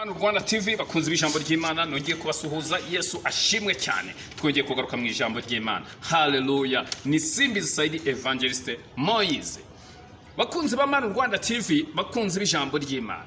Hano Rwanda TV bakunze ibijambo ry'Imana nongeye kubasuhuza. Yesu ashimwe cyane. Twongeye kugaruka mu ijambo ry'Imana. Hallelujah. Ni Simbi Saidi Evangeliste Moise. Bakunze ba Hano Rwanda TV bakunze ibijambo ry'Imana.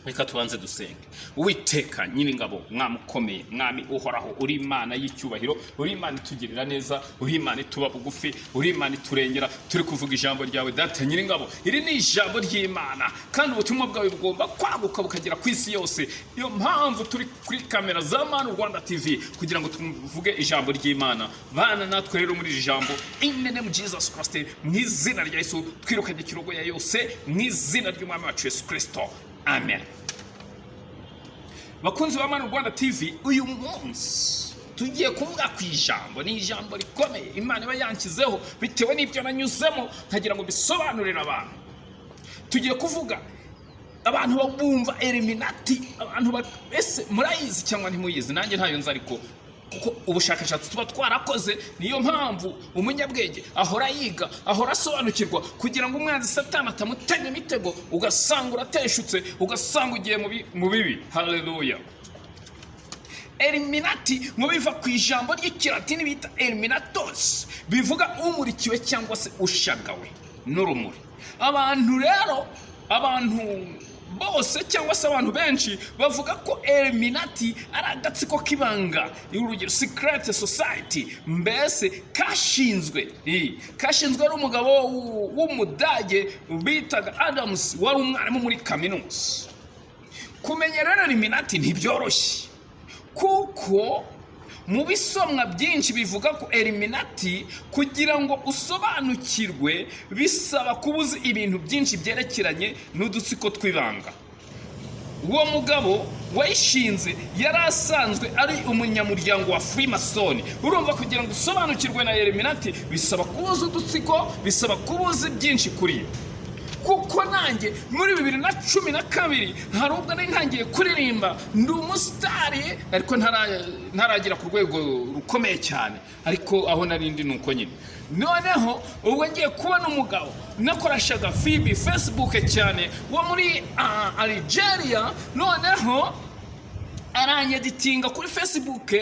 Reka tubanze dusenge. Uwiteka nyir'ingabo, mwami ukomeye, mwami uhoraho, uri Imana y'icyubahiro, uri Imana itugirira neza, uri Imana ituba bugufi, uri Imana iturengera. Turi kuvuga ijambo ryawe Data nyir'ingabo. Iri ni ijambo ry'Imana kandi ubutumwa bwawe bugomba kwaguka bukagera ku isi yose. Iyo mpamvu turi kuri kamera za Hano Rwanda TV kugira ngo tuvuge ijambo ry'Imana. Bana natwe rero muri iri jambo in the name of Jesus Christ, mu izina rya Yesu twirukanye ikirogo ya yose, mu izina ry'Umwami wacu Yesu Kristo. Amen. Bakunzi ba Hano Rwanda TV, uyu munsi tugiye kuvuga ku ijambo. Ni ijambo rikomeye Imana iba yankizeho bitewe n'ibyo nanyuzemo nkagira ngo bisobanurire abantu. Tugiye kuvuga abantu bumva Illuminati, abantu ese murayizi cyangwa ntimuyizi? Nanjye ntayo nzi, ariko kuko ubushakashatsi tuba twarakoze, niyo mpamvu umunyabwenge ahora yiga, ahora asobanukirwa kugira ngo umwanzi Satani atamutega imitego, ugasanga urateshutse, ugasanga ugiye mu bibi. Hallelujah. Illuminati mu biva ku ijambo ry'ikilatini bita Illuminatos, bivuga umurikiwe cyangwa se ushagawe n'urumuri. Abantu rero, abantu bose cyangwa se abantu benshi bavuga ko Illuminati ari agatsiko k'ibanga, urugero secret society, mbese kashinzwe ari umugabo w'umudage bitaga Adams, wari umwarimu muri kaminuza. Kumenya rero Illuminati ntibyoroshye, kuko mu bisomwa byinshi bivuga ko Illuminati kugira ngo usobanukirwe bisaba kubuza ibintu byinshi byerekeranye n'udutsiko tw'ibanga. Uwo mugabo wayishinze yari asanzwe ari umunyamuryango wa Freemason. Urumva kugira ngo usobanukirwe na Illuminati bisaba kubuza udutsiko, bisaba kubuza byinshi kuri yo. Kuko nanjye muri 2012 hari ubwo nari ntangiye kuririmba, ndi umusitari ariko ntaragira ku rwego rukomeye cyane, ariko aho narindi nuko nyine. Noneho ubwo ngiye kubona umugabo nakorashaga Facebook cyane wo muri Algeria, noneho aranyeditinga kuri Facebook,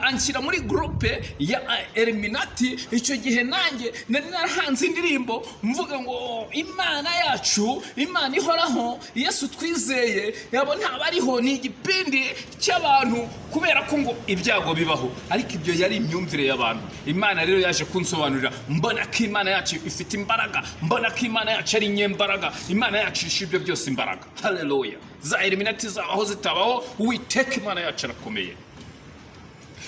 anshyira muri groupe ya Illuminati. Icyo gihe nanjye nari narahanze indirimbo mvuga ngo Imana yacu, Imana ihoraho, Yesu twizeye, yabo ntabariho, ni igipindi cy'abantu kubera ko ngo ibyago bibaho. Ariko ibyo yari imyumvire y'abantu. Imana rero yaje kunsobanurira, mbona ko Imana yacu ifite imbaraga, mbona ko Imana yacu ari nyembaraga, Imana yacu ishibyo byose imbaraga. Hallelujah. Za Illuminati zabaho zitabaho, Uwiteka Imana yacu arakomeye.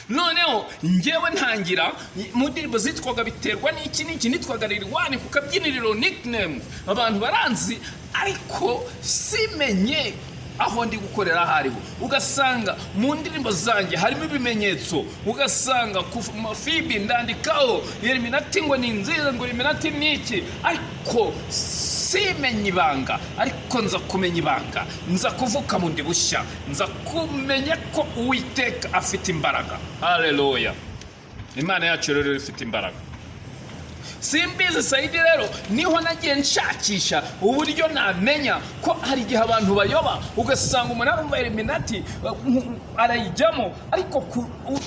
Noneho njyewe ntangira mu ndirimbo zitwaga biterwa n'iki nitwaga Liliwane ku kabyiniriro, nickname abantu baranzi, ariko simenye aho ndi gukorera hariho. Ugasanga mu ndirimbo zanjye harimo ibimenyetso, ugasanga ku mafibi ndandikaho Illuminati ngo ni nziza, ngo Illuminati ni iki, ariko simenye ibanga. Ariko nza kumenya ibanga, nza kuvuka mu ndi bushya, nza kumenya ko Uwiteka afite imbaraga. Hallelujah. Imana yacu rero ifite imbaraga. Simbizi Saidi rero niho nagiye nshakisha uburyo namenya ko hari igihe abantu bayoba, ugasanga umuntu arumva Illuminati arayijyamo, ariko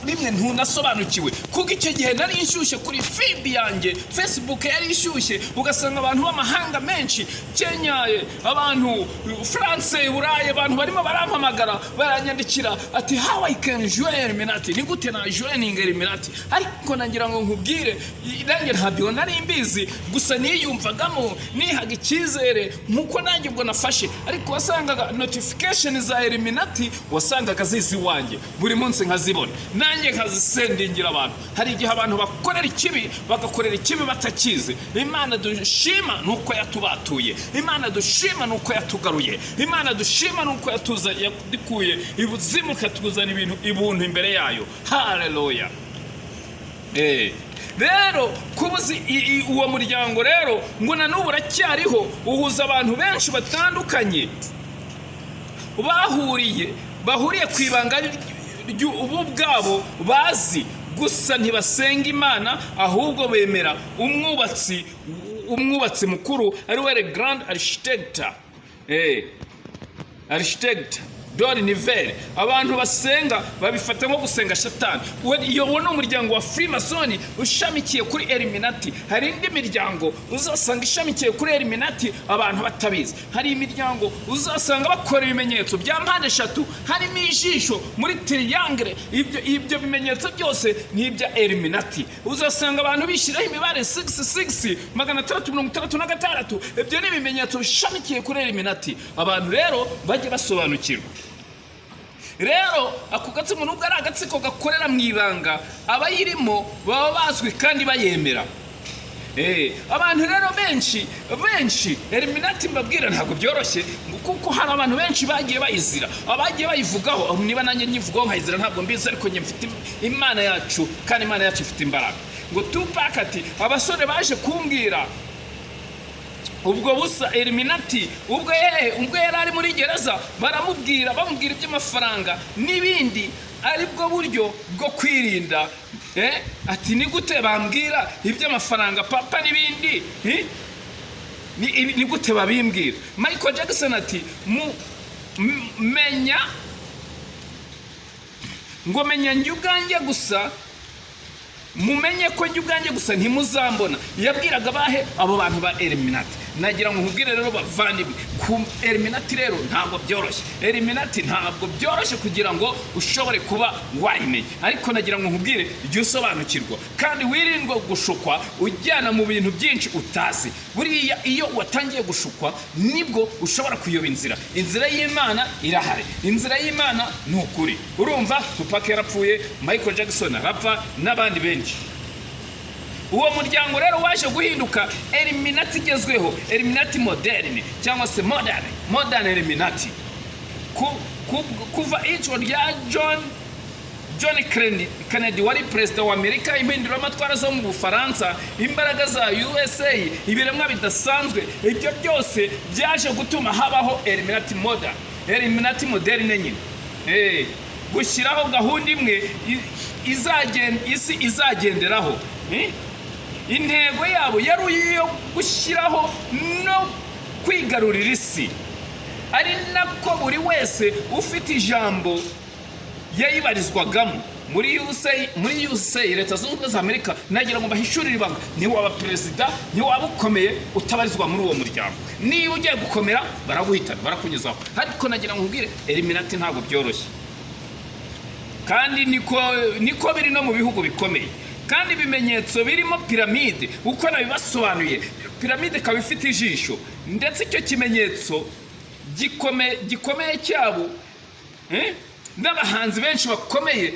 rimwe ntunasobanukiwe. Kuko icyo gihe nari inshyushye kuri feed yanjye, Facebook yari inshyushye, ugasanga abantu b'amahanga menshi, Kenya, abantu France, Burayi, abantu barimo barampamagara baranyandikira ati how I can join Illuminati, ni gute na joining Illuminati. Ariko nagira ngo nkubwire, nanjye ntabyo nari mbizi, gusa niyumvagamo, nihaga icyizere nkuko nanjye ubwo nafashe. Ariko wasangaga notification za Illuminati, wasangaga zizi wanjye buri munsi nkazibona, nanjye nkazisendingira abantu. Hari igihe abantu bakorera ikibi, bagakorera ikibi batakizi. Imana dushima nuko yatubatuye, Imana dushima nuko yatugaruye, Imana dushima nuko yatukuye ibuzimu, katuzana ibintu imbere yayo. Hallelujah. Rero kubuzi uwo muryango rero ngo na n'ubu uracyariho, uhuza abantu benshi batandukanye bahuriye ku ibanga ubu bwabo bazi, gusa ntibasenga Imana, ahubwo bemera umwubatsi mukuru ari we grand architect dore nivere. Abantu basenga babifata nko gusenga Satani. Iyo ni umuryango wa Freemason ushamikiye kuri Illuminati. Hari indi miryango uzasanga ishamikiye kuri Illuminati abantu batabizi. Hari imiryango uzasanga bakora ibimenyetso bya mpande eshatu, harimo ijisho muri triangle. Ibyo bimenyetso byose ni ibya Illuminati. Uzasanga abantu bishyiraho imibare 66 666. Ibyo ni ibimenyetso bishamikiye kuri Illuminati. Abantu rero bajye basobanukirwa. Rero ako gatsiko nubwo ari agatsiko gakorera mu ibanga, abayirimo baba bazwi kandi bayemera. Abantu rero benshi Illuminati mbabwira ntabwo byoroshye, kuko hari abantu benshi bagiye bayizira, abagiye bayivugaho. Niba nanjye nyivugaho nkayizira ntabwo mbizi, ariko njye mfite Imana yacu, kandi Imana yacu ifite imbaraga. Ngo Tupac ati abasore baje kumbwira ubwo busa Illuminati, ubwo yari ari muri gereza, bamubwira iby'amafaranga n'ibindi aribwo buryo bwo kwirinda. Ati ni gute bambwira iby'amafaranga papa n'ibindi, ni gute babimbwira? Michael Jackson ati menya njye ubwanjye gusa, mumenye ko njye ubwanjye gusa ntimuzambona. Yabwiraga bahe abo bantu ba Illuminati. Nagira ngo nkubwire rero bavandimwe, ku Illuminati rero ntabwo byoroshye. Illuminati ntabwo byoroshye kugira ngo ushobore kuba wayimenya, ariko nagira ngo nkubwire ijye usobanukirwa kandi wirindwe gushukwa ujyana mu bintu byinshi utazi. Buriya iyo watangiye gushukwa nibwo ushobora kuyoba inzira y'Imana irahari. Inzira y'Imana ni ukuri. Urumva Tupac yarapfuye, Michael Jackson arapfa, n'abandi benshi. Uwo muryango rero waje guhinduka Illuminati igezweho, Illuminati moderne cyangwa se modern Illuminati. Kuva icyo rya John Kennedy wari perezida wa Amerika, impinduramatwara zo mu Bufaransa, imbaraga za USA, ibiremwa bidasanzwe, ibyo byose byaje gutuma habaho Illuminati moderne nyine. Gushyiraho gahunda imwe isi izagenderaho. Intego yabo yari iyo gushyiraho no kwigarurira isi, ari nako buri wese ufite ijambo yayibarizwagamo. Muri USA, Leta Zunze Ubumwe za Amerika, nagira ngo bahishurire ibanga, ntiwaba perezida, ntiwaba ukomeye utabarizwa muri uwo muryango. Niba ugiye gukomera baraguhitana, barakunyuzaho. Ariko nagira ngo nkubwire Illuminati ntabwo byoroshye, kandi niko biri no mu bihugu bikomeye. Kandi ibimenyetso birimo piramide, uko nabibasobanuye, piramide ikaba ifite ijisho, ndetse icyo kimenyetso gikomeye cyabo, n'abahanzi benshi bakomeye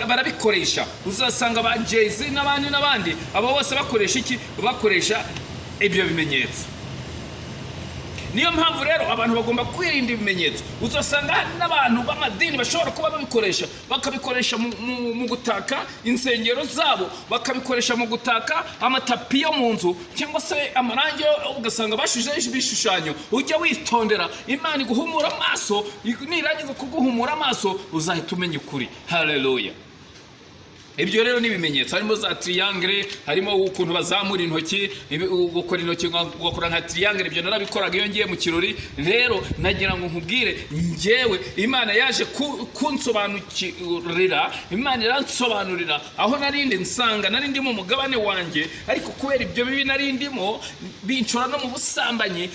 barabikoresha. Uzasanga ba Jay-Z n'abandi abo bose bakoresha ibyo bimenyetso. Niyo mpamvu rero abantu bagomba kwirinda ibimenyetso. Uzasanga hari n'abantu b'amadini bashobora kuba bakabikoresha mu gutaka insengero zabo, bakabikoresha mu gutaka amatapi yo mu nzu, cyangwa se amarangi. Ugasanga bashujeho ibishushanyo. Ujya witondera, Imana iguhumura amaso, nirangiza kuguhumura amaso uzahita umenya ukuri. Haleluya. Ibyo rero n'ibimenyetso, harimo za triangle, harimo ukuntu bazamura intoki, gukora intoki ugakora nka triangle. Ibyo narabikoraga iyo ngiye mu kirori. Rero nagira ngo nkubwire, njyewe Imana yaje kunsobanurira, Imana iransobanurira aho narindi nsanga narindi mu mugabane wanjye, ariko kubera ibyo bibi narindimo binshora no mu busambanyi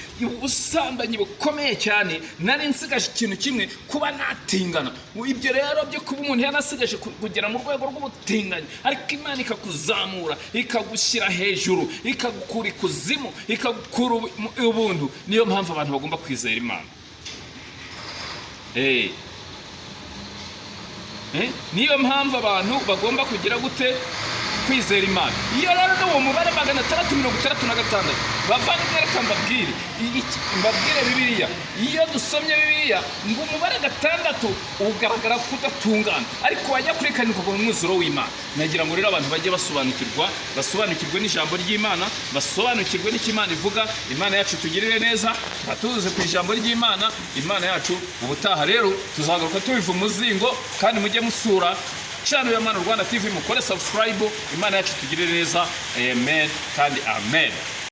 bukomeye cyane. Nari nsigaje ikintu kimwe, kuba natingana. Ibyo rero byo kuba umuntu yanasigaje kugera mu rwego rw'ubutingana, ariko Imana ikakuzamura, ikagushyira hejuru, ikagukura ikuzimu, ikagukura ubuntu. Niyo mpamvu abantu bagomba kwizera Imana. Niyo mpamvu abantu bagomba kugira gute? Kwizera Imana. Iyo rero n'uwo mubare 666 bavandimwe, reka mbabwire Bibiliya. Iyo dusomye Bibiliya ngo umubare 6 ugaragara kudatungana, ariko wajya kuri karindwi ngo umwuzuro w'Imana. Nagira ngo rero abantu bajye basobanukirwe n'ijambo ry'Imana, basobanukirwe n'icyo Imana ivuga. Imana yacu tugirire neza, batuze ku ijambo ry'Imana. Imana yacu ubutaha rero tuzagaruka tubiva umuzingo, kandi mujye musura channel ya Mana Rwanda TV, mukore subscribe. Imana yacu tugirire neza. Amen kandi amen.